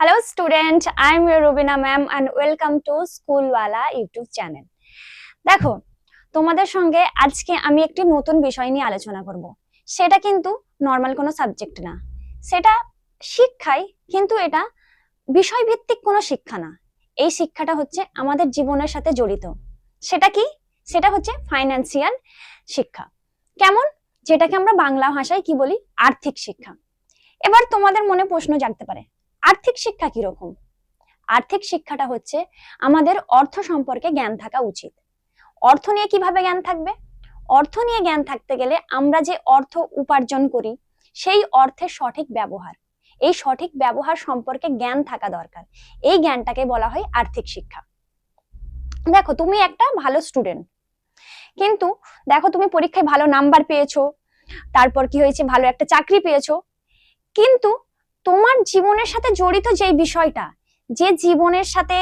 Hello student, I am your Rubina ma'am and welcome to Schoolwala YouTube channel. দেখো, তোমাদের সঙ্গে আজকে আমি একটি নতুন বিষয় নিয়ে আলোচনা করব। সেটা কিন্তু নরমাল কোনো সাবজেক্ট না, সেটা শিক্ষাই, কিন্তু এটা বিষয়ভিত্তিক কোনো শিক্ষা না। এই শিক্ষাটা হচ্ছে আমাদের জীবনের সাথে জড়িত। সেটা কি? সেটা হচ্ছে ফাইন্যান্সিয়াল শিক্ষা। কেমন? যেটাকে আমরা বাংলা ভাষায় কি বলি? আর্থিক শিক্ষা। এবার তোমাদের মনে প্রশ্ন জাগতে পারে, আর্থিক শিক্ষা কিরকম? আর্থিক শিক্ষাটা হচ্ছে আমাদের অর্থ সম্পর্কে জ্ঞান থাকা উচিত। অর্থ নিয়ে কিভাবে জ্ঞান থাকবে? অর্থ নিয়ে জ্ঞান থাকতে গেলে আমরা যে অর্থ উপার্জন করি সেই অর্থের সঠিক ব্যবহার, এই সঠিক ব্যবহার সম্পর্কে জ্ঞান থাকা দরকার। এই জ্ঞানটাকে বলা হয় আর্থিক শিক্ষা। দেখো, তুমি একটা ভালো স্টুডেন্ট, কিন্তু দেখো তুমি পরীক্ষায় ভালো নাম্বার পেয়েছো, তারপর কি হয়েছে, ভালো একটা চাকরি পেয়েছো, কিন্তু তোমার জীবনের সাথে জড়িত যে বিষয়টা, যে জীবনের সাথে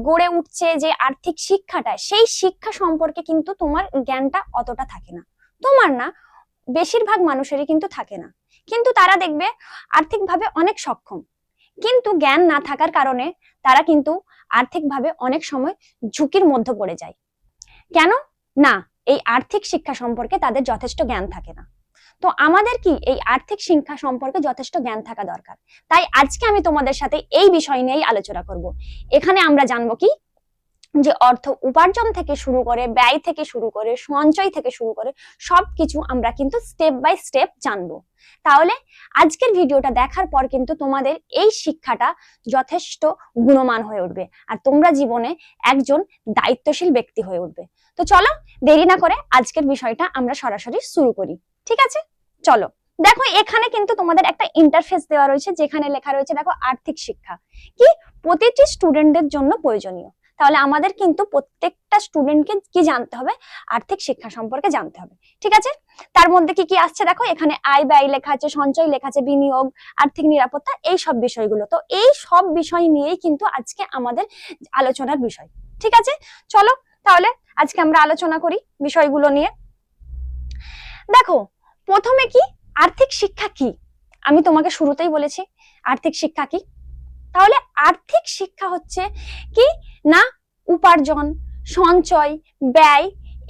গড়ে উঠছে যে আর্থিক শিক্ষাটা, সেই শিক্ষা সম্পর্কে কিন্তু তোমার জ্ঞানটা অতটা থাকে না। তোমার না, বেশিরভাগ মানুষেরই কিন্তু থাকে না। কিন্তু তারা দেখবে আর্থিকভাবে অনেক সক্ষম, কিন্তু জ্ঞান না থাকার কারণে তারা কিন্তু আর্থিকভাবে অনেক সময় ঝুঁকির মধ্যে পড়ে যায়। কেন না? এই আর্থিক শিক্ষা সম্পর্কে তাদের যথেষ্ট জ্ঞান থাকে না। তো আমাদের কি এই আর্থিক শিক্ষা সম্পর্কে যথেষ্ট জ্ঞান থাকা দরকার। তাই আজকে আমি তোমাদের সাথে এই বিষয় নিয়েই আলোচনা করব। এখানে আমরা জানবো কি, যে অর্থ উপার্জন থেকে শুরু করে, ব্যয় থেকে শুরু করে, সঞ্চয় থেকে শুরু করে সবকিছু আমরা কিন্তু স্টেপ বাই স্টেপ জানবো। তাহলে আজকের ভিডিওটা দেখার পর কিন্তু তোমাদের এই শিক্ষাটা যথেষ্ট গুণমান হয়ে উঠবে, আর তোমরা জীবনে একজন দায়িত্বশীল ব্যক্তি হয়ে উঠবে। তো চলো, দেরি না করে আজকের বিষয়টা আমরা সরাসরি শুরু করি। ঠিক আছে, চলো। দেখো, এখানে কিন্তু তোমাদের একটা ইন্টারফেস দেওয়া রয়েছে, যেখানে লেখা রয়েছে দেখো আর্থিক শিক্ষা কি প্রতিটি স্টুডেন্টের জন্য প্রয়োজনীয়। তাহলে আমাদের কিন্তু প্রত্যেকটা স্টুডেন্টকে কি জানতে হবে? আর্থিক শিক্ষা সম্পর্কে জানতে হবে। ঠিক আছে, তার মধ্যে কি কি আসছে দেখো, এখানে আয় ব্যয় লেখা আছে, সঞ্চয় লেখা আছে, বিনিয়োগ, আর্থিক নিরাপত্তা, এই সব বিষয়গুলো। তো এই সব বিষয় নিয়েই কিন্তু আজকে আমাদের আলোচনার বিষয়। ঠিক আছে, চলো তাহলে আজকে আমরা আলোচনা করি বিষয়গুলো নিয়ে। দেখো, প্রথমে কি, আর্থিক শিক্ষা কি? আমি তোমাকে শুরুতেই বলেছি আর্থিক শিক্ষা কি। তাহলে আর্থিক শিক্ষা হচ্ছে কি না, উপার্জন, সঞ্চয়, ব্যয়,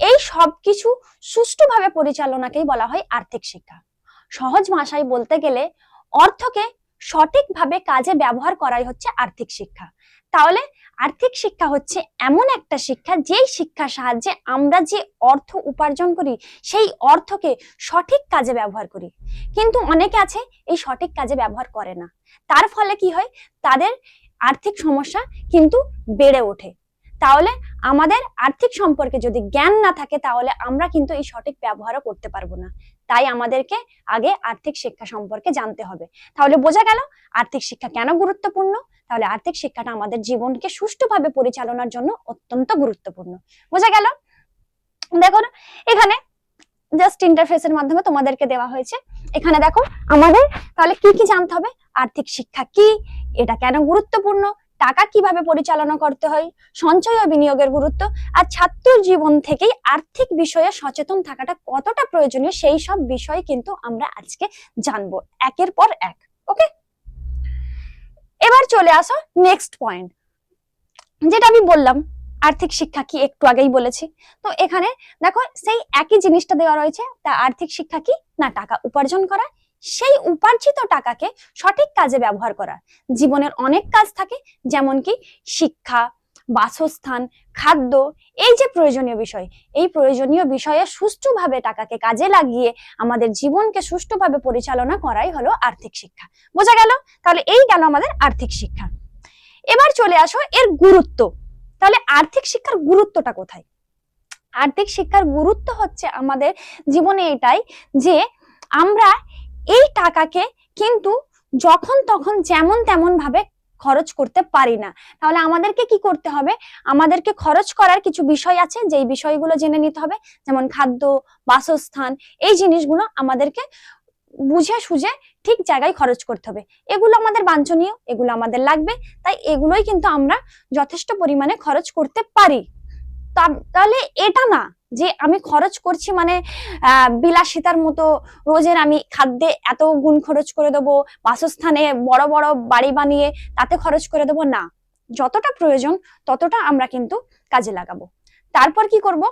এই সব কিছু সুষ্ঠুভাবে পরিচালনাকেই বলা হয় আর্থিক শিক্ষা। সহজ ভাষায় বলতে গেলে অর্থকে সঠিকভাবে কাজে ব্যবহার করাই হচ্ছে আর্থিক শিক্ষা। তাহলে আর্থিক শিক্ষা হচ্ছে এমন একটা শিক্ষা, যেই শিক্ষার সাহায্যে আমরা যে অর্থ উপার্জন করি সেই অর্থকে সঠিক কাজে ব্যবহার করি। কিন্তু অনেকে আছে এই সঠিক কাজে ব্যবহার করে না, তার ফলে কি হয়, তাদের আর্থিক সমস্যা কিন্তু বেড়ে ওঠে। তাহলে আমাদের আর্থিক সম্পর্কে যদি জ্ঞান না থাকে, তাহলে আমরা কিন্তু এই সঠিক ব্যবহারও করতে পারবো না। তাই আমাদেরকে আগে আর্থিক শিক্ষা সম্পর্কে জানতে হবে। তাহলে বোঝা গেল আর্থিক শিক্ষা কেন গুরুত্বপূর্ণ। তাহলে আর্থিক শিক্ষাটা আমাদের জীবনকে সুষ্ঠুভাবে পরিচালনার জন্য অত্যন্ত গুরুত্বপূর্ণ। বোঝা গেল? দেখো এখানে জাস্ট ইন্টারফেসের মাধ্যমে তোমাদেরকে দেওয়া হয়েছে। এখানে দেখো আমাদের তাহলে কি কি জানতে হবে, আর্থিক শিক্ষা কি, এটা কেন গুরুত্বপূর্ণ, টাকা কিভাবে পরিচালনা করতে হয়, সঞ্চয় ও বিনিয়োগের গুরুত্ব, আর ছাত্র জীবন থেকেই আর্থিক বিষয়ে সচেতন থাকাটা কতটা প্রয়োজনীয়, সেই সব বিষয় কিন্তু আমরা আজকে জানবো একের পর এক। ওকে, এবার চলে আসো নেক্সট পয়েন্ট, যেটা আমি বললাম আর্থিক শিক্ষা কি, একটু আগেই বলেছি। তো এখানে দেখো সেই একই জিনিসটা দেওয়া রয়েছে। তা আর্থিক শিক্ষা কি না, টাকা উপার্জন করা, সেই উপার্জিত টাকাকে সঠিক কাজে ব্যবহার করা। জীবনের অনেক কাজ থাকে, যেমন কি শিক্ষা, বাসস্থান, খাদ্য, এই যে প্রয়োজনীয় বিষয়, এই প্রয়োজনীয় বিষয়ে সুষ্ঠুভাবে টাকাকে কাজে লাগিয়ে আমাদের জীবনকে সুষ্ঠুভাবে পরিচালনা করাই হলো আর্থিক শিক্ষা। বোঝা গেল? তাহলে এই গেল আমাদের আর্থিক শিক্ষা। এবার চলে আসো এর গুরুত্ব। তাহলে আর্থিক শিক্ষার গুরুত্বটা কোথায়? আর্থিক শিক্ষার গুরুত্ব হচ্ছে আমাদের জীবনে এটাই, যে আমরা এই টাকাকে কিন্তু যখন তখন যেমন তেমন ভাবে খরচ করতে পারি না। তাহলে আমাদেরকে কি করতে হবে, আমাদেরকে খরচ করার কিছু বিষয় আছে, যেই বিষয়গুলো জেনে নিতে হবে। যেমন খাদ্য, বাসস্থান, এই জিনিসগুলো আমাদেরকে বুঝে সুঝে ঠিক জায়গায় খরচ করতে হবে। এগুলো আমাদের বাঞ্ছনীয়, এগুলো আমাদের লাগবে, তাই এগুলোই কিন্তু আমরা যথেষ্ট পরিমাণে খরচ করতে পারি। তাহলে এটা না যে আমি খরচ করছি মানে বিলাসিতার মতো রোজের আমি খাদ্যে এত গুণ খরচ করে দেবো, বাসস্থানে বড় বড় বাড়ি বানিয়ে তাতে খরচ করে দেবো না, যতটা প্রয়োজন ততটা আমরা কিন্তু কাজে লাগাবো। তারপর কি করব,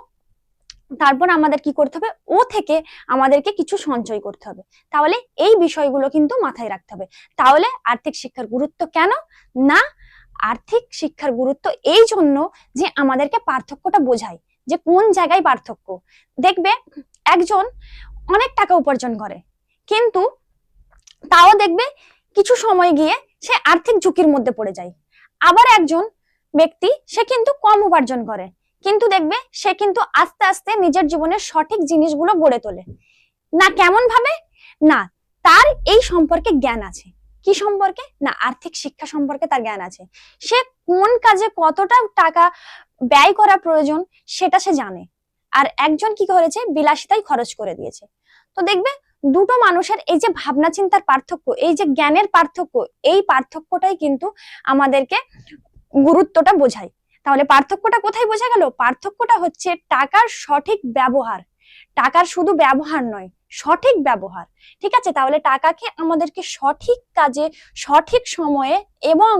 তারপর আমাদের কি করতে হবে, ও থেকে আমাদেরকে কিছু সঞ্চয় করতে হবে। তাহলে এই বিষয়গুলো কিন্তু মাথায় রাখতে হবে। তাহলে আর্থিক শিক্ষার গুরুত্ব কেন না, আর্থিক শিক্ষার গুরুত্ব এই জন্য যে আমাদেরকে পার্থক্যটা বোঝায়, যে কোন জায়গায় পার্থক্য। দেখবে একজন অনেক টাকা উপার্জন করে, কিন্তু তাও দেখবে কিছু সময় গিয়ে সে আর্থিক ঝুঁকির মধ্যে পড়ে যায়। আবার একজন ব্যক্তি সে কিন্তু কম উপার্জন করে, কিন্তু দেখবে সে কিন্তু আস্তে আস্তে নিজের জীবনের সঠিক জিনিসগুলো গড়ে তোলে। না কেমন ভাবে, না তার এই সম্পর্কে জ্ঞান আছে। কি সম্পর্কে না, আর্থিক শিক্ষা সম্পর্কে তার জ্ঞান আছে। সে কোন কাজে কতটা টাকা ব্যয় করা প্রয়োজন সেটা সে জানে। আর একজন কি করেছে, বিলাসিতায় খরচ করে দিয়েছে। তো দেখবে দুটো মানুষের এই যে ভাবনা চিন্তার পার্থক্য, এই যে জ্ঞানের পার্থক্য, এই পার্থক্যটাই কিন্তু আমাদেরকে গুরুত্বটা বোঝায়। তাহলে পার্থক্যটা কোথায় বোঝা গেল, পার্থক্যটা হচ্ছে টাকার সঠিক ব্যবহার। টাকার শুধু ব্যবহার নয়, সঠিক ব্যবহার। ঠিক আছে, তাহলে টাকাকে আমাদেরকে সঠিক কাজে সঠিক সময়ে এবং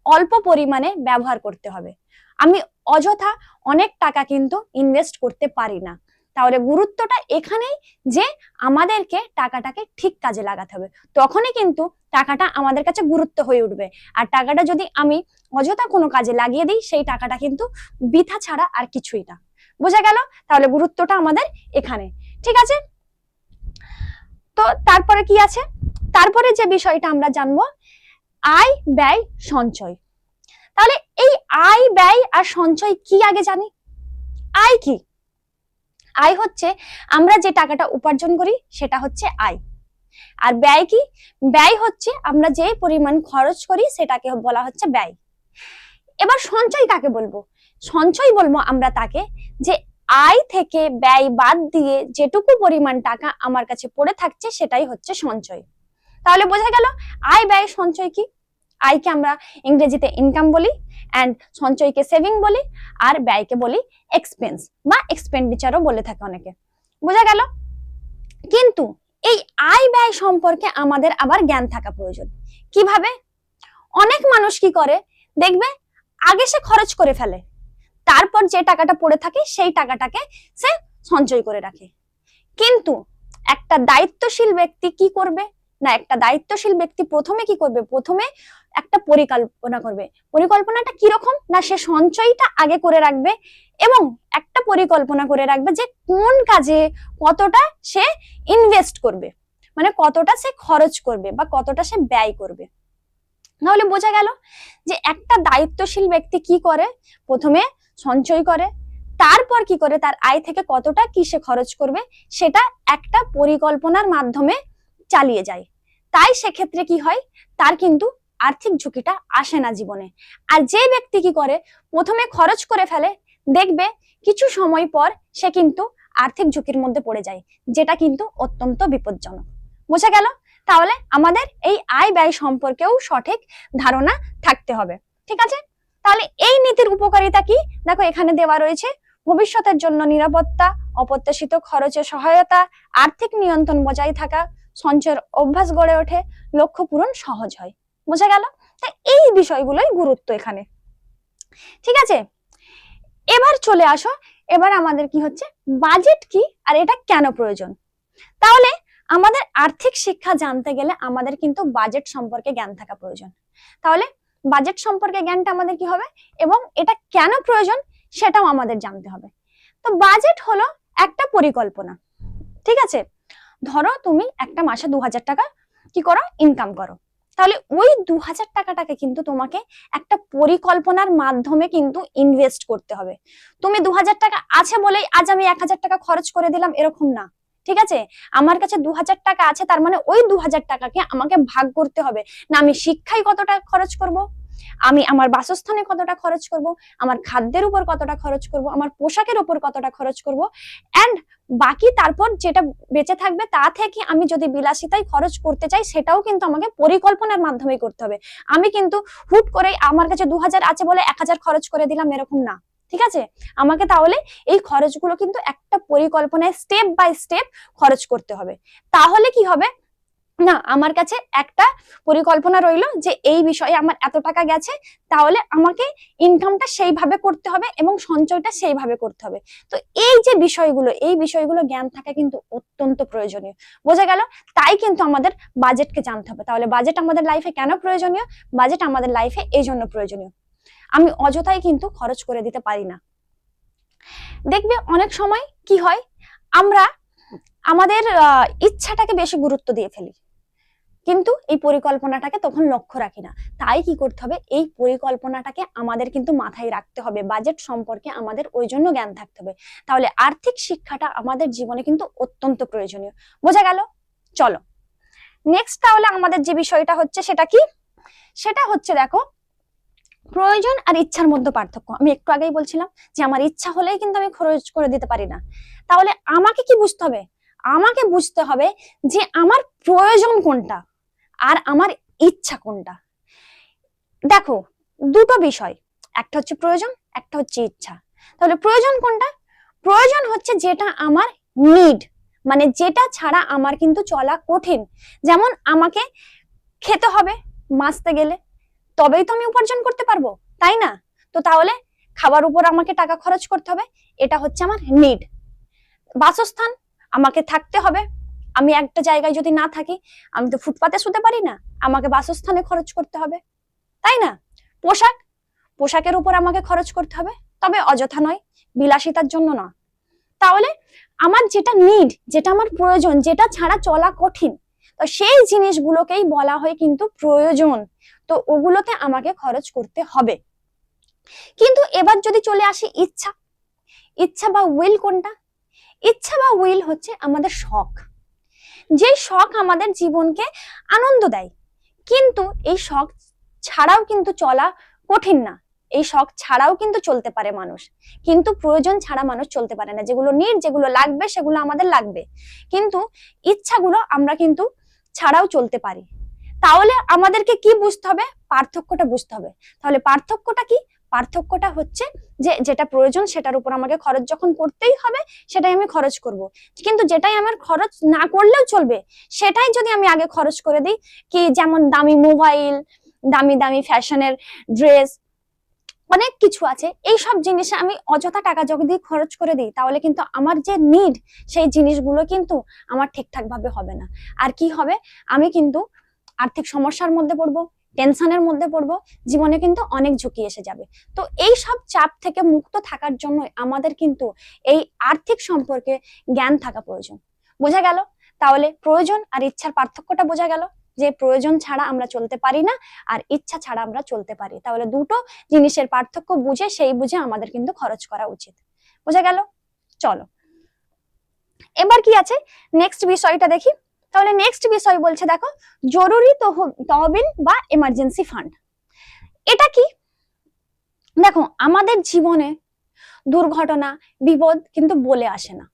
অল্প পরিমাণে ব্যবহার করতে হবে। আমি অযথা অনেক টাকা কিন্তু ইনভেস্ট করতে পারি না। তাহলে গুরুত্বটা এখানেই যে আমাদেরকে টাকাটাকে ঠিক কাজে লাগাতে হবে, তখনই কিন্তু টাকাটা আমাদের কাছে গুরুত্ব হয়ে উঠবে। আর টাকাটা যদি আমি অযথা কোনো কাজে লাগিয়ে দিই, সেই টাকাটা কিন্তু বৃথা ছাড়া আর কিছুই না। বোঝা গেল? তাহলে গুরুত্বটা আমাদের এখানে। ঠিক আছে, তো তারপরে কি আছে, তারপরে যে বিষয়টা আমরা জানবো, আয় ব্যয় সঞ্চয়। তাহলে এই আয় ব্যয় আর সঞ্চয় কি আগে জানি। আয় কি, আয় হচ্ছে আমরা যে টাকাটা উপার্জন করি সেটা হচ্ছে আয়। আর ব্যয় কি, ব্যয় হচ্ছে আমরা যে পরিমাণ খরচ করি সেটাকে বলা হচ্ছে ব্যয়। এবার সঞ্চয় কাকে বলবো, সঞ্চয় বলবো আমরা তাকে যে আয় থেকে ব্যয় বাদ দিয়ে যেটুকু পরিমাণ টাকা আমার কাছে পড়ে থাকছে সেটাই হচ্ছে সঞ্চয়। তাহলে বোঝা গেল আয় ব্যয় সঞ্চয় কি। আয়কে আমরা ইংরেজিতে ইনকাম বলি, এন্ড সঞ্চয়কে সেভিং বলি, আর ব্যয়কে বলি এক্সপেন্স বা এক্সপেন্ডিচারও বলে থাকে অনেকে। বোঝা গেল? কিন্তু এই আয় ব্যয় সম্পর্কে আমাদের আবার জ্ঞান থাকা প্রয়োজন। কিভাবে? অনেক মানুষ কি করে দেখবে, আগে সে খরচ করে ফেলে, তারপর যে টাকাটা পড়ে থাকে সেই টাকাটাকে সে সঞ্চয় করে রাখে। কিন্তু একটা দায়িত্বশীল ব্যক্তি কি করবে না, একটা দায়িত্বশীল ব্যক্তি প্রথমে কি করবে, প্রথমে একটা পরিকল্পনা করবে। পরিকল্পনাটা কিরকম না, সে সঞ্চয়টা আগে করে রাখবে এবং একটা পরিকল্পনা করে রাখবে যে কোন কাজে কতটা সে ইনভেস্ট করবে, মানে কতটা সে খরচ করবে বা কতটা সে ব্যয় করবে। তাহলে বোঝা গেল যে একটা দায়িত্বশীল ব্যক্তি কি করে, প্রথমে সঞ্চয় করে, তারপর কি করে তার আয় থেকে কতটা কি সে খরচ করবে সেটা একটা পরিকল্পনার মাধ্যমে চালিয়ে যায়। তাই সেক্ষেত্রে কি হয়, তার কিন্তু আর্থিক ঝুঁকিটা আসে না জীবনে। আর যে ব্যক্তি কি করে প্রথমে খরচ করে ফেলে, দেখবে কিছু সময় পর সে কিন্তু আর্থিক ঝুঁকির মধ্যে পড়ে যায়, যেটা কিন্তু অত্যন্ত বিপজ্জনক। বোঝা গেল? তাহলে আমাদের এই আয় ব্যয় সম্পর্কেও সঠিক ধারণা থাকতে হবে। ঠিক আছে, তাহলে এই নীতির উপকারিতা কি দেখো, এখানে দেওয়া রয়েছে। ভবিষ্যতের জন্য নিরাপত্তা, অপ্রত্যাশিত খরচে সহায়তা, আর্থিক নিয়ন্ত্রণ বজায় থাকা, সঞ্চয়ের অভ্যাস গড়ে ওঠে, লক্ষ্য পূরণ সহজ হয়। বোঝা গেল? এই বিষয়গুলোই গুরুত্ব এখানে। ঠিক আছে, এবার চলে আসো, এবার আমাদের কি হচ্ছে বাজেট কি আর এটা কেন প্রয়োজন। তাহলে আমাদের আর্থিক শিক্ষা জানতে গেলে আমাদের কিন্তু বাজেট সম্পর্কে জ্ঞান থাকা প্রয়োজন। তাহলে বাজেট সম্পর্কে জ্ঞানটা আমাদের কি হবে এবং এটা কেন প্রয়োজন সেটাও আমাদের জানতে হবে। তো বাজেট হলো একটা পরিকল্পনা। ঠিক আছে, ধরো তুমি একটা মাসে 2000 টাকা কি করো, ইনকাম করো। তাহলে ওই 2000 টাকাটাকে কিন্তু তোমাকে একটা পরিকল্পনার মাধ্যমে কিন্তু ইনভেস্ট করতে হবে। তুমি 2000 টাকা আছে বলেই আজ আমি 1000 টাকা খরচ করে দিলাম এরকম না। ঠিক আছে, আমার কাছে 2000 টাকা আছে, তার মানে ওই 2000 টাকাকে আমাকে ভাগ করতে হবে। না আমি শিক্ষায় কতটা খরচ করব, আমি আমার বাসস্থানে কতটা খরচ করব, আমার খাদ্যের উপর কতটা খরচ করব, আমার পোশাকের উপর কতটা খরচ করব, এন্ড বাকি তারপর যেটা বেঁচে থাকবে তা থেকে আমি যদি বিলাসিতায় খরচ করতে চাই সেটাও কিন্তু আমাকে পরিকল্পনার মাধ্যমে করতে হবে। আমি কিন্তু হুট করে আমার কাছে 2000 আছে বলে 1000 খরচ করে দিলাম এরকম না। ঠিক আছে? আমাকে তাহলে এই খরচগুলো কিন্তু একটা পরিকল্পনায় স্টেপ বাই স্টেপ খরচ করতে হবে। তাহলে কি হবে না, আমার কাছে একটা পরিকল্পনা রইলো যে এই বিষয়ে আমার এত টাকা গেছে, তাহলে আমাকে ইনকামটা সেইভাবে করতে হবে এবং সঞ্চয়টা সেইভাবে করতে হবে। তো এই যে বিষয়গুলো, এই বিষয়গুলো জ্ঞান থাকা কিন্তু অত্যন্ত প্রয়োজনীয়। বোঝা গেল? তাই কিন্তু আমাদের বাজেটকে জানতে হবে। তাহলে বাজেট আমাদের লাইফে কেন প্রয়োজনীয়? বাজেট আমাদের লাইফে এই জন্য প্রয়োজনীয়, আমি অযথাই কিন্তু খরচ করে দিতে পারি না। দেখবে অনেক সময় কি হয়, আমরা আমাদের ইচ্ছাটাকে বেশি গুরুত্ব দিয়ে ফেলি, কিন্তু এই পরিকল্পনাটাকে তখন লক্ষ্য রাখি না। তাই কি করতে হবে, এই পরিকল্পনাটাকে আমাদের কিন্তু মাথায় রাখতে হবে। বাজেট সম্পর্কে আমাদের ওই জন্য জ্ঞান থাকতে হবে। তাহলে আর্থিক শিক্ষাটা আমাদের জীবনে কিন্তু অত্যন্ত প্রয়োজনীয়। বোঝা গেল? চলো নেক্সট, তাহলে আমাদের যে বিষয়টা হচ্ছে সেটা কি? সেটা হচ্ছে দেখো, প্রয়োজন আর ইচ্ছার মধ্যে পার্থক্য। আমি একটু আগেই বলছিলাম যে আমার ইচ্ছা হলেই কিন্তু আমি খরচ করে দিতে পারি না। তাহলে আমাকে কি বুঝতে হবে? আমাকে বুঝতে হবে যে আমার প্রয়োজন কোনটা আর আমার ইচ্ছা কোনটা। দেখো দুটো বিষয়, একটা হচ্ছে প্রয়োজন, একটা হচ্ছে ইচ্ছা। তাহলে প্রয়োজন কোনটা? প্রয়োজন হচ্ছে যেটা আমার নিড, মানে যেটা ছাড়া আমার কিন্তু চলা কঠিন। যেমন আমাকে খেতে হবে, মাসতে গেলে তবেই তো আমি উপার্জন করতে পারবো, তাই না? তো তাহলে খাবার উপর আমাকে টাকা খরচ করতে হবে, এটা হচ্ছে আমার নিড। বাসস্থান, আমাকে থাকতে হবে, আমি একটা জায়গায় যদি না থাকি, আমি তো ফুটপাতে শুতে পারি না, আমাকে বাসস্থানে খরচ করতে হবে, তাই না? পোশাক, পোশাকের উপর আমাকে খরচ করতে হবে, তবে অযথা নয়, বিলাসিতার জন্য না। তাহলে আমার যেটা নিড, যেটা আমার প্রয়োজন, যেটা ছাড়া চলা কঠিন, তো সেই জিনিসগুলোকেই বলা হয় কিন্তু প্রয়োজন। তো ওগুলোতে আমাকে খরচ করতে হবে। কিন্তু এবার যদি চলে আসি ইচ্ছা, ইচ্ছা বা উইল কোনটা? ইচ্ছা বা উইল হচ্ছে আমাদের শখ, যে শখ আমাদের জীবনকে আনন্দ দেয়। কিন্তু এই শখ ছাড়াও কিন্তু চলা কঠিন না, এই শখ ছাড়াও কিন্তু চলতে পারে মানুষ, কিন্তু প্রয়োজন ছাড়া মানুষ চলতে পারে না। যেগুলো নিড, যেগুলো লাগবে, সেগুলো আমাদের লাগবে, কিন্তু ইচ্ছাগুলো আমরা কিন্তু ছাড়াও চলতে পারি। তাহলে আমাদেরকে কি বুঝতে হবে? পার্থক্যটা বুঝতে হবে। তাহলে পার্থক্যটা কি? পার্থক্যটা হচ্ছে যে যেটা প্রয়োজন সেটার উপর আমাকে খরচ যখন করতেই হবে, সেটাই আমি খরচ করব। কিন্তু যেটাই আমার খরচ না করলেও চলবে, সেটাই যদি আমি আগে খরচ করে দিই, কি যেমন দামি মোবাইল, দামি দামি ফ্যাশনের ড্রেস, অনেক কিছু আছে, এই সব জিনিসে আমি অযথা টাকা যদি খরচ করে দিই, তাহলে কিন্তু আমার যে নিড, সেই জিনিসগুলো কিন্তু আমার ঠিকঠাক ভাবে হবে না। আর কি হবে, আমি কিন্তু আর্থিক সমস্যার মধ্যে পড়বো, টেনশনের মধ্যে পড়বো, জীবনে কিন্তু অনেক ঝুঁকি এসে যাবে। তো এই সব চাপ থেকে মুক্ত থাকার জন্য আমাদের কিন্তু এই আর্থিক সম্পর্কে জ্ঞান থাকা প্রয়োজন। বোঝা গেল? তাহলে প্রয়োজন আর ইচ্ছার পার্থক্যটা বোঝা গেল, যে প্রয়োজন ছাড়া আমরা চলতে পারি না আর ইচ্ছা ছাড়া আমরা চলতে পারি। তাহলে দুটো জিনিসের পার্থক্য বুঝে, সেই বুঝে আমাদের কিন্তু খরচ করা উচিত। বোঝা গেল? চলো এবার কি আছে, নেক্সট বিষয়টা দেখি। তাহলে নেক্সট বিষয় বলছে দেখো, জরুরি তহবিল বা এমার্জেন্সি ফান্ড। এটা কি? দেখো আমাদের জীবনে দুর্ঘটনা, বিপদ কিন্তু বলে আসে না।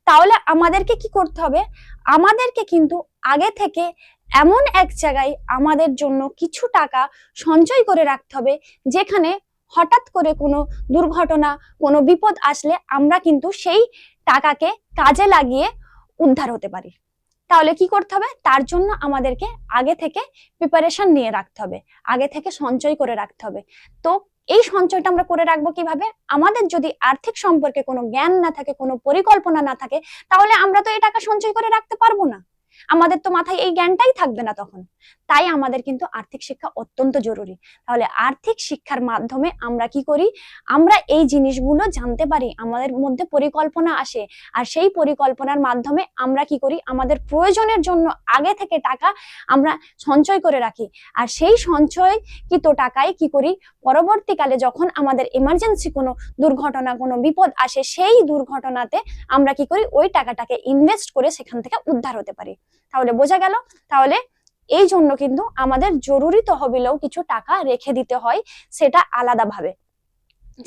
তাহলে আমাদেরকে কি করতে হবে? আমাদেরকে কিন্তু আগে থেকে এমন এক জায়গায় আমাদের জন্য কিছু টাকা সঞ্চয় করে রাখতে হবে, যেখানে হঠাৎ করে কোনো দুর্ঘটনা, কোনো বিপদ আসলে আমরা কিন্তু সেই টাকাকে কাজে লাগিয়ে উদ্ধার হতে পারি। তাহলে কি করতে হবে? তার জন্য আমাদেরকে আগে থেকে প্রিপারেশন নিয়ে রাখতে হবে, আগে থেকে সঞ্চয় করে রাখতে হবে। তো এই সঞ্চয়টা আমরা করে রাখবো কিভাবে? আমাদের যদি আর্থিক সম্পর্কে কোনো জ্ঞান না থাকে, কোনো পরিকল্পনা না থাকে, তাহলে আমরা তো এই টাকা সঞ্চয় করে রাখতে পারবো না, আমাদের তো মাথায় এই জ্ঞানটাই থাকবে না তখন। তাই আমাদের কিন্তু আর্থিক শিক্ষা অত্যন্ত জরুরি। তাহলে আর্থিক শিক্ষার মাধ্যমে আমরা কি করি? আমরা এই জিনিসগুলো জানতে পারি, আমাদের মধ্যে পরিকল্পনা আসে, আর সেই পরিকল্পনার মাধ্যমে আমরা কি করি? আমাদের প্রয়োজনের জন্য আগে থেকে টাকা আমরা সঞ্চয় করে রাখি, আর সেই সঞ্চয়কৃত টাকায় কি করি? পরবর্তীকালে যখন আমাদের এমার্জেন্সি কোনো দুর্ঘটনা, কোনো বিপদ আসে, সেই দুর্ঘটনাতে আমরা কি করি? ওই টাকাটাকে ইনভেস্ট করে সেখান থেকে উদ্ধার হতে পারি। তাহলে বোঝা গেল? তাহলে এই জন্য কিন্তু আমাদের জরুরি তহবিলেও কিছু টাকা রেখে দিতে হয়, সেটা আলাদাভাবে,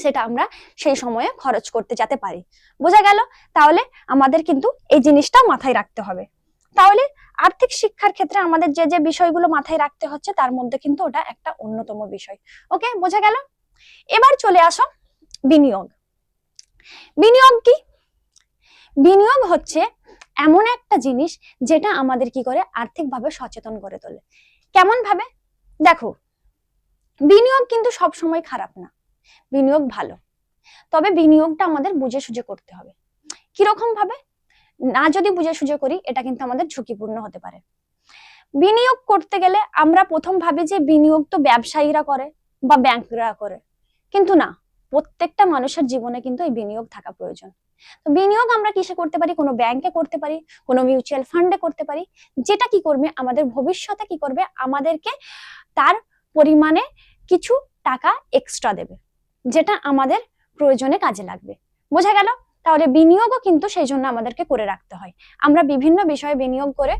সেটা আমরা সেই সময়ে খরচ করতে যেতে পারি। বোঝা গেল? তাহলে আমাদের কিন্তু এই জিনিসটা মাথায় রাখতে হবে। তাহলে আর্থিক শিক্ষার ক্ষেত্রে আমাদের যে যে বিষয়গুলো মাথায় রাখতে হচ্ছে, তার মধ্যে কিন্তু ওটা একটা অন্যতম বিষয়। ওকে, বোঝা গেল? এবার চলে আসো বিনিয়োগ। বিনিয়োগ কি? বিনিয়োগ হচ্ছে এমন একটা জিনিস যেটা আমাদের কি করে আর্থিকভাবে সচেতন করে তোলে। কেমন ভাবে? দেখো, বিনিয়োগ কিন্তু সব সময় খারাপ না, বিনিয়োগ ভালো, তবে বিনিয়োগটা আমাদের বুঝে সুঝে করতে হবে। কিরকম ভাবে? না যদি বুঝে সুঝে করি এটা কিন্তু আমাদের ঝুঁকিপূর্ণ হতে পারে। বিনিয়োগ করতে গেলে আমরা প্রথম ভাবি যে বিনিয়োগ তো ব্যবসায়ীরা করে বা ব্যাংকরা করে, কিন্তু না, প্রত্যেকটা মানুষের জীবনে কিন্তু এই বিনিয়োগ থাকা প্রয়োজন। তো বিনিয়োগ আমরা কিসে করতে পারি? কোনো ব্যাংকে করতে পারি, কোনো মিউচুয়াল ফান্ডে করতে পারি, যেটা কি করবে আমাদের ভবিষ্যতে কি করবে, আমাদেরকে তার পরিমাণে কিছু টাকা এক্সট্রা দেবে, যেটা আমাদের প্রয়োজনে কাজে লাগবে। বোঝা গেল? তাহলে বিনিয়োগও কিন্তু সেই জন্য আমাদেরকে করে রাখতে হয়, আমরা বিভিন্ন বিষয়ে বিনিয়োগ করে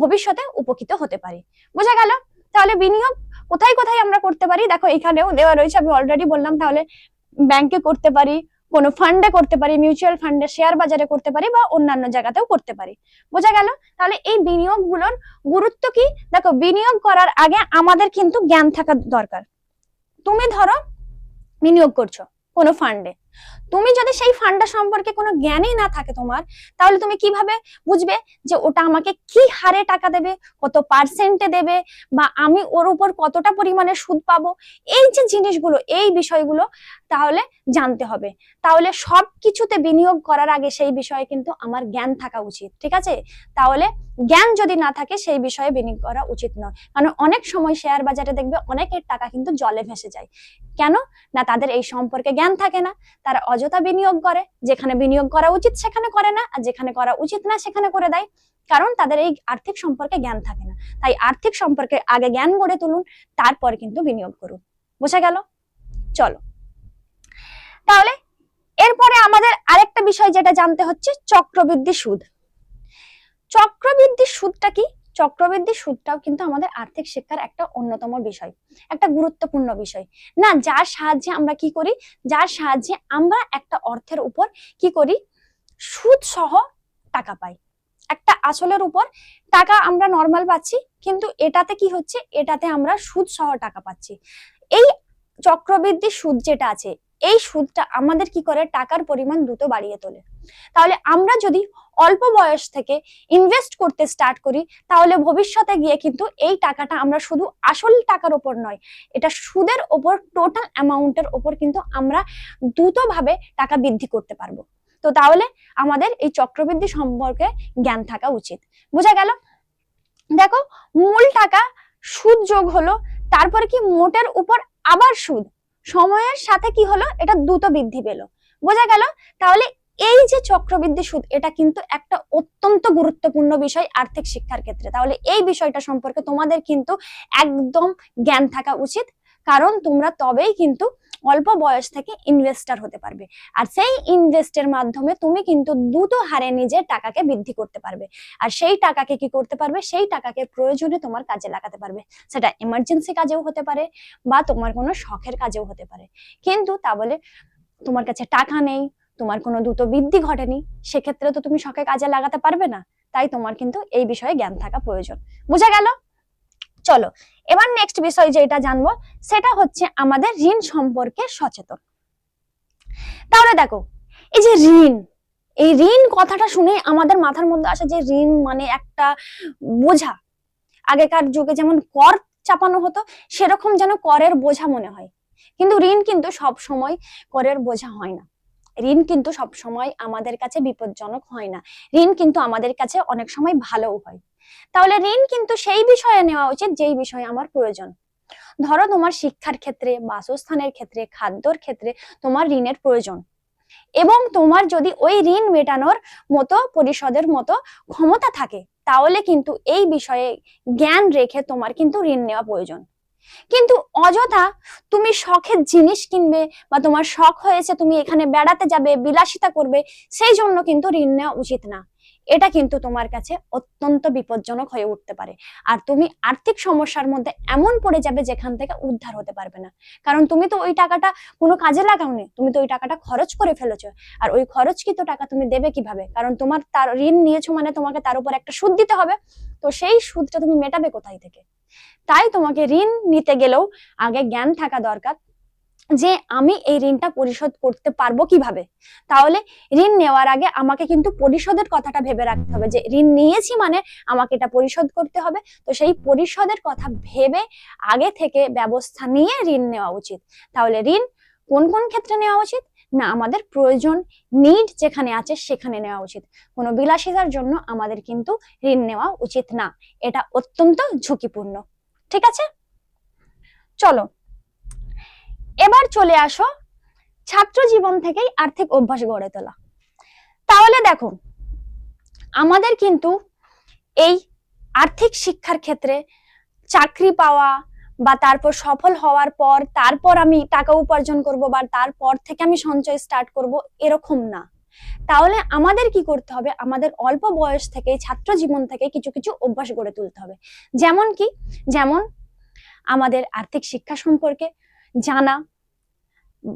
ভবিষ্যতে উপকৃত হতে পারি। বোঝা গেল? তাহলে বিনিয়োগ কোথায় কোথায় আমরা করতে পারি? দেখো এখানেও দেওয়া রয়েছে, আমি অলরেডি বললাম। তাহলে ব্যাংকে করতে পারি, কোনো ফান্ডে করতে পারি, মিউচুয়াল ফান্ডে, শেয়ার বাজারে করতে পারি, বা অন্যান্য জায়গাতেও করতে পারি। বোঝা গেল? তাহলে এই বিনিয়োগ গুলোর গুরুত্ব কি? দেখো, বিনিয়োগ করার আগে আমাদের কিন্তু জ্ঞান থাকা দরকার। তুমি ধরো বিনিয়োগ করছো কোনো ফান্ডে, তুমি যদি সেই ফান্ডটা সম্পর্কে কোনো জ্ঞানই না থাকে তোমার, তাহলে তুমি কিভাবে বুঝবে যে ওটা আমাকে কি হারে টাকা দেবে, কত পার্সেন্টে দেবে, বা আমি ওর উপর কতটা পরিমাণে সুদ পাবো? এই যে জিনিসগুলো, এই বিষয়গুলো তাহলে জানতে হবে। তাহলে সব কিছুতে বিনিয়োগ করার আগে সেই বিষয়ে কিন্তু আমার জ্ঞান থাকা উচিত, ঠিক আছে? তাহলে জ্ঞান যদি না থাকে সেই বিষয়ে বিনিয়োগ করা উচিত নয়। কারণ অনেক সময় শেয়ার বাজারে দেখবে অনেকের টাকা কিন্তু জলে ভেসে যায়। কেন? না, তাদের এই সম্পর্কে জ্ঞান থাকে না, তারা অযথা বিনিয়োগ করে, যেখানে বিনিয়োগ করা উচিত সেখানে করে না, আর যেখানে করা উচিত না সেখানে করে দেয়, কারণ তাদের এই আর্থিক সম্পর্কে জ্ঞান থাকে না। তাই আর্থিক সম্পর্কে আগে জ্ঞান গড়ে তুলুন, তারপরে কিন্তু বিনিয়োগ করুন। বোঝা গেল? চলো, তাহলে এরপরে আমাদের আরেকটা বিষয় যেটা জানতে হচ্ছে, চক্রবৃদ্ধি সুদ। চক্রবৃদ্ধি সুদটা কি? চক্রবৃদ্ধি সুদটাও কিন্তু আমাদের আর্থিক শিক্ষার একটা অন্যতম বিষয়, একটা গুরুত্বপূর্ণ বিষয় না, যার সাহায্যে আমরা কি করি, যার সাহায্যে আমরা একটা অর্থের উপর কি করি, সুদ সহ টাকা পাই। একটা আসলের উপর টাকা আমরা নর্মাল পাচ্ছি, কিন্তু এটাতে কি হচ্ছে, এটাতে আমরা সুদ সহ টাকা পাচ্ছি। এই চক্রবৃদ্ধি সুদ যেটা আছে, এই সুদটা আমাদের কি করে, টাকার পরিমাণ দ্রুত বাড়িয়ে তোলে। তাহলে আমরা যদি অল্প বয়স থেকে ইনভেস্ট করতে স্টার্ট করি, তাহলে ভবিষ্যতে গিয়ে কিন্তু এই টাকাটা আমরা শুধু আসল টাকার উপর নয়, এটা সুদের উপর, টোটাল অ্যামাউন্টের উপর কিন্তু আমরা দ্রুতভাবে টাকা বৃদ্ধি করতে পারবো। তো তাহলে আমাদের এই চক্রবৃদ্ধি সম্পর্কে জ্ঞান থাকা উচিত। বোঝা গেল? দেখো, মূল টাকা সুদ যোগ হলো, তারপরে কি মোটের উপর আবার সুদ, সময়ের সাথে কি হলো, এটা দ্রুত বৃদ্ধি পেল। বোঝা গেল? তাহলে এই যে চক্রবৃদ্ধি সুদ, এটা কিন্তু একটা অত্যন্ত গুরুত্বপূর্ণ বিষয় আর্থিক শিক্ষার ক্ষেত্রে। তাহলে এই বিষয়টা সম্পর্কে তোমাদের কিন্তু একদম জ্ঞান থাকা উচিত, কারণ তোমরা তবেই কিন্তু অল্প বয়স থেকে ইনভেস্টার হতে পারবে, আর সেই ইনভেস্টের মাধ্যমে তুমি কিন্তু দ্রুত হারে নিজের টাকাকে বৃদ্ধি করতে পারবে, আর সেই টাকাকে কি করতে পারবে, সেই টাকাকে প্রয়োজনে তোমার কাজে লাগাতে পারবে। সেটা এমার্জেন্সি কাজেও হতে পারে, বা তোমার কোনো শখের কাজেও হতে পারে। কিন্তু তা বলে তোমার কাছে টাকা নেই, তোমার কোনো দ্রুত বৃদ্ধি ঘটেনি, সেক্ষেত্রে তো তুমি শখে কাজে লাগাতে পারবে না। তাই তোমার কিন্তু এই বিষয়ে জ্ঞান থাকা প্রয়োজন। বোঝা গেল? চলো, এবার নেক্সট বিষয় যেটা জানবো, সেটা হচ্ছে আমাদের ঋণ সম্পর্কে সচেতন। তাহলে দেখো, এই যে ঋণ, এই ঋণ কথাটা শুনে আমাদের মাথার মধ্যে আসে যে ঋণ মানে একটা বোঝা। আগেকার যুগে যেমন কর চাপানো হতো, সেরকম যেন করের বোঝা মনে হয়। কিন্তু ঋণ কিন্তু সব সময় করের বোঝা হয় না, ঋণ কিন্তু সব সময় আমাদের কাছে বিপজ্জনক হয় না, ঋণ কিন্তু আমাদের কাছে অনেক সময় ভালোও হয়। তাহলে ঋণ কিন্তু সেই বিষয়ে নেওয়া উচিত যেই বিষয়ে আমার প্রয়োজন। ধরো তোমার শিক্ষার ক্ষেত্রে, বাসস্থানের ক্ষেত্রে, খাদ্যর ক্ষেত্রে তোমার ঋণের প্রয়োজন, এবং তোমার যদি ওই ঋণ মেটানোর মতো পরিশোধের মতো ক্ষমতা থাকে, তাহলে কিন্তু এই বিষয়ে জ্ঞান রেখে তোমার কিন্তু ঋণ নেওয়া প্রয়োজন। কিন্তু অযথা তুমি শখের জিনিস কিনবে, বা তোমার শখ হয়েছে তুমি এখানে বেড়াতে যাবে, বিলাসিতা করবে, সেই জন্য কিন্তু ঋণ নেওয়া উচিত না। এটা কিন্তু তোমার কাছে অত্যন্ত বিপজ্জনক হয়ে উঠতে পারে, আর তুমি আর্থিক সমস্যার মধ্যে এমন পড়ে যাবে যেখান থেকে উদ্ধার হতে পারবে না। কারণ তুমি তো ওই টাকাটা কোনো কাজে লাগাওনি, তুমি তো ওই টাকাটা খরচ করে ফেলেছো, আর ওই খরচকৃত টাকা তুমি দেবে কিভাবে? কারণ তোমার তার ঋণ নিয়েছো মানে তোমাকে তার উপর একটা সুদ দিতে হবে, তো সেই সুদটা তুমি মেটাবে কোথায় থেকে? তাই তোমাকে ঋণ নিতে গেলেও আগে জ্ঞান থাকা দরকার, যে আমি এই ঋণটা পরিশোধ করতে পারবো কিভাবে। তাহলে ঋণ নেওয়ার আগে আমাকে কিন্তু পরিশোধের কথাটা ভেবে রাখতে হবে, যে ঋণ নিয়েছি মানে আমাকে এটা পরিশোধ করতে হবে। তো সেই পরিশোধের কথা ভেবে আগে থেকে ব্যবস্থা নিয়ে ঋণ নেওয়া উচিত। তাহলে ঋণ কোন কোন ক্ষেত্রে নেওয়া উচিত? না, আমাদের প্রয়োজন, নিড যেখানে আছে সেখানে নেওয়া উচিত। কোনো বিলাসিতার জন্য আমাদের কিন্তু ঋণ নেওয়া উচিত না, এটা অত্যন্ত ঝুঁকিপূর্ণ। ঠিক আছে, চলো এবার চলে আসো ছাত্র জীবন থেকেই আর্থিক অভ্যাস গড়ে তোলা। তাহলে দেখো, আমাদের কিন্তু এই আর্থিক শিক্ষার ক্ষেত্রে চাকরি পাওয়া বা তারপর সফল হওয়ার পর তারপর আমি টাকা উপার্জন করব বা তারপর থেকে আমি সঞ্চয় স্টার্ট করব, এরকম না। তাহলে আমাদের কি করতে হবে? আমাদের অল্প বয়স থেকে, ছাত্র জীবন থেকে কিছু কিছু অভ্যাস গড়ে তুলতে হবে। যেমন কি? যেমন আমাদের আর্থিক শিক্ষা সম্পর্কে জানা,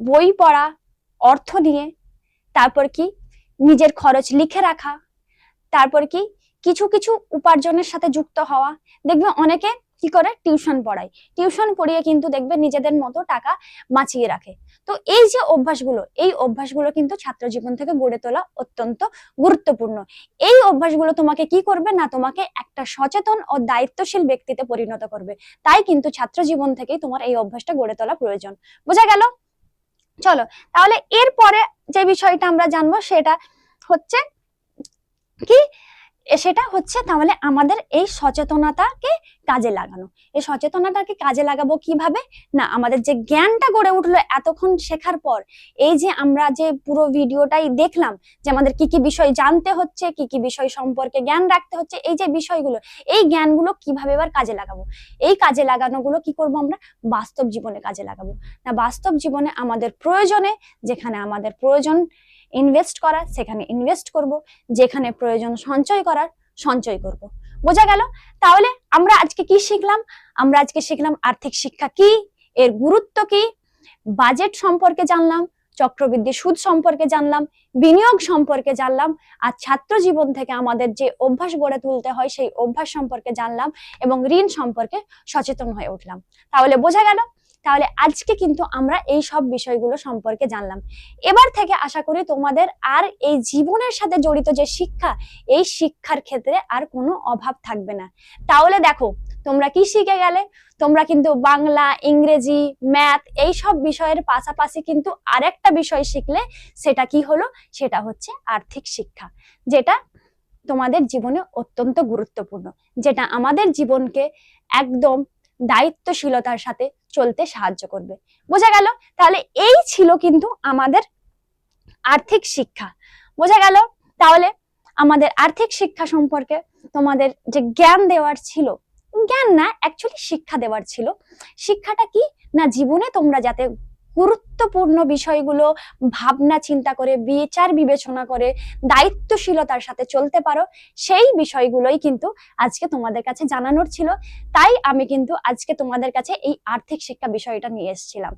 বই পড়া অর্থ নিয়ে, তারপর কি নিজের খরচ লিখে রাখা, তারপর কি কিছু কিছু উপার্জনের সাথে যুক্ত হওয়া। দেখবে অনেকে কি করে, টিউশন পড়ায়, টিউশন পড়িয়ে কিন্তু দেখবে নিজেদের মতো টাকা বাঁচিয়ে রাখে। তো এই যে অভ্যাসগুলো, এই অভ্যাসগুলো কিন্তু ছাত্র জীবন থেকে গড়ে তোলা অত্যন্ত গুরুত্বপূর্ণ। এই অভ্যাসগুলো তোমাকে কি করবে না, তোমাকে একটা সচেতন ও দায়িত্বশীল ব্যক্তিতে পরিণত করবে। তাই কিন্তু ছাত্র জীবন থেকেই তোমার এই অভ্যাসটা গড়ে তোলা প্রয়োজন। বোঝা গেল? চলো তাহলে এরপরে যে বিষয়টা আমরা জানবো সেটা হচ্ছে কি, সেটা হচ্ছে তাহলে আমাদের এই সচেতনতাকে কাজে লাগানো। এই সচেতনতাকে কাজে লাগাবো কিভাবে? না, আমাদের যে জ্ঞানটা গড়ে উঠলো এতক্ষণ শেখার পর, এই যে আমরা যে পুরো ভিডিওটাই দেখলাম, যে আমাদের কি কি বিষয় জানতে হচ্ছে, কি কি বিষয় সম্পর্কে জ্ঞান রাখতে হচ্ছে, এই যে বিষয়গুলো, এই জ্ঞানগুলো কিভাবে এবার কাজে লাগাবো। এই কাজে লাগানোগুলো কি করব আমরা? বাস্তব জীবনে কাজে লাগাবো। না, বাস্তব জীবনে আমাদের প্রয়োজনে, যেখানে আমাদের প্রয়োজন ইনভেস্ট করার সেখানে ইনভেস্ট করব, যেখানে প্রয়োজন সঞ্চয় করার সঞ্চয় করব। বোঝা গেল? তাহলে আমরা আজকে কি শিখলাম? আমরা আজকে শিখলাম আর্থিক শিক্ষা কি, এর গুরুত্ব কি, বাজেট সম্পর্কে জানলাম, চক্রবৃদ্ধি সুদ সম্পর্কে জানলাম, বিনিয়োগ সম্পর্কে জানলাম, আর ছাত্র জীবন থেকে আমাদের যে অভ্যাস গড়ে তুলতে হয় সেই অভ্যাস সম্পর্কে জানলাম, এবং ঋণ সম্পর্কে সচেতন হয়ে উঠলাম। তাহলে বোঝা গেল? তাহলে আজকে কিন্তু আমরা এই সব বিষয়গুলো সম্পর্কে জানলাম। এবার থেকে আশা করি তোমাদের আর এই জীবনের সাথে জড়িত যে শিক্ষা, এই শিক্ষার ক্ষেত্রে আর কোনো অভাব থাকবে না। তাহলে দেখো, তোমরা কি শিখে গেলে? তোমরা কিন্তু বাংলা, ইংরেজি, ম্যাথ এই সব বিষয়ের পাশাপাশি কিন্তু আরেকটা বিষয় শিখলে। সেটা কি হলো? সেটা হচ্ছে আর্থিক শিক্ষা, যেটা তোমাদের জীবনে অত্যন্ত গুরুত্বপূর্ণ, যেটা আমাদের জীবনকে একদম দায়িত্বশীলতার সাথে চলতে সাহায্য করবে। বোঝা গেল? তাহলে এই ছিল কিন্তু আমাদের আর্থিক শিক্ষা। বোঝা গেল? তাহলে আমাদের আর্থিক শিক্ষা সম্পর্কে তোমাদের যে জ্ঞান দেওয়ার ছিল, জ্ঞান না অ্যাকচুয়ালি শিক্ষা দেওয়ার ছিল। শিক্ষাটা কি না, জীবনে তোমরা যাতে গুরুত্বপূর্ণ বিষয়গুলো ভাবনা চিন্তা করে, বিচার বিবেচনা করে দায়িত্বশীলতার সাথে চলতে পারো, সেই বিষয়গুলোই কিন্তু আজকে তোমাদের কাছে জানানোর ছিল। তাই আমি কিন্তু আজকে তোমাদের কাছে এই আর্থিক শিক্ষা বিষয়টা নিয়ে এসেছিলাম।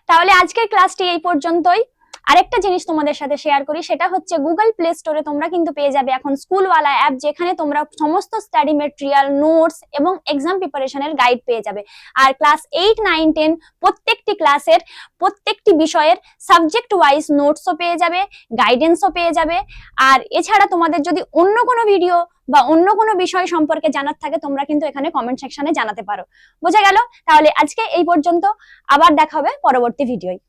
তাহলে আজকের ক্লাসটি এই পর্যন্তই। আরেকটা জিনিস তোমাদের সাথে শেয়ার করি, সেটা হচ্ছে গুগল প্লে স্টোরে তোমরা কিন্তু পেয়ে যাবে এখন স্কুলওয়ালা অ্যাপ, যেখানে তোমরা সমস্ত স্টাডি মেটেরিয়াল, নোটস এবং এক্সাম প্রিপারেশনের গাইড পেয়ে যাবে। আর ক্লাস 8, 9, 10 প্রত্যেকটি ক্লাসের প্রত্যেকটি বিষয়ের সাবজেক্ট ওয়াইজ নোটসও পেয়ে যাবে, গাইডেন্সও পেয়ে যাবে। আর এছাড়া তোমাদের যদি অন্য কোনো ভিডিও বা অন্য কোনো বিষয় সম্পর্কে জানার থাকে, তোমরা কিন্তু এখানে কমেন্ট সেকশনে জানাতে পারো। বোঝা গেল? তাহলে আজকে এই পর্যন্ত, আবার দেখা হবে পরবর্তী ভিডিওয়।